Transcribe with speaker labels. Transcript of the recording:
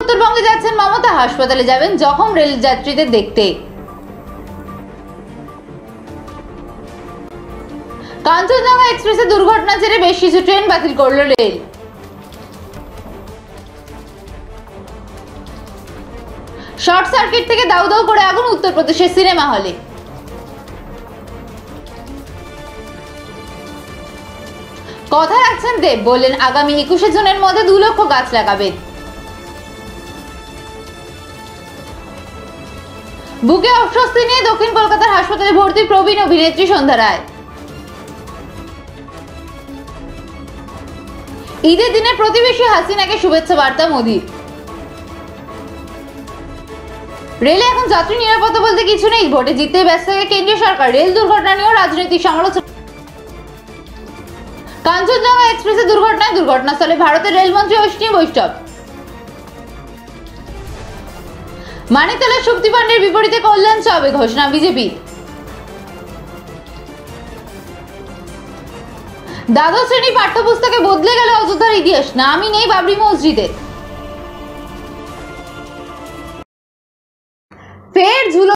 Speaker 1: উত্তরবঙ্গে যাচ্ছেন মমতা, হাসপাতালে যাবেন জখম রেল যাত্রীদের দেখতে। কাঞ্চনজঙ্ঘা এক্সপ্রেসে দুর্ঘটনার জেরে বেশ কিছু ট্রেন বাতিল করল রেল। শর্ট সার্কিট থেকে দাউ দাউ করে আগুন উত্তরপ্রদেশের সিনেমা হলে। কথা রাখছেন দেব, বললেন আগামী 21শে জুনের মধ্যে 2 লক্ষ গাছ লাগাবেন। বুকে অস্বস্তি নিয়ে দক্ষিণ কলকাতার হাসপাতালে ভর্তি প্রবীণ অভিনেত্রী সন্ধ্যা রায়। ঈদের দিনে প্রতিবেশী হাসিনাকে শুভেচ্ছা বার্তা মোদির। রেলে এখন যাত্রী নিরাপত্তা বলতে কিছু নেই, ভোটে জিততে ব্যস্ত থাকে কেন্দ্রীয় সরকার। রেল দুর্ঘটনা নিয়েও রাজনৈতিক সমালোচনা। কাঞ্চনজঙ্ঘা এক্সপ্রেসে দুর্ঘটনাস্থলে ভারতের রেলমন্ত্রী অশ্বিনী বৈষ্ণব। মানিকতলার শক্তি পাণ্ডের বিপরীতে কল্যাণ চবে ঘোষণা বিজেপি। দ্বাদশ শ্রেণী পাঠ্যপুস্তকে বদলে গেল অযোধ্যার ইতিহাস, নামই নেই বাবরি মসজিদে। ফের ঝুলো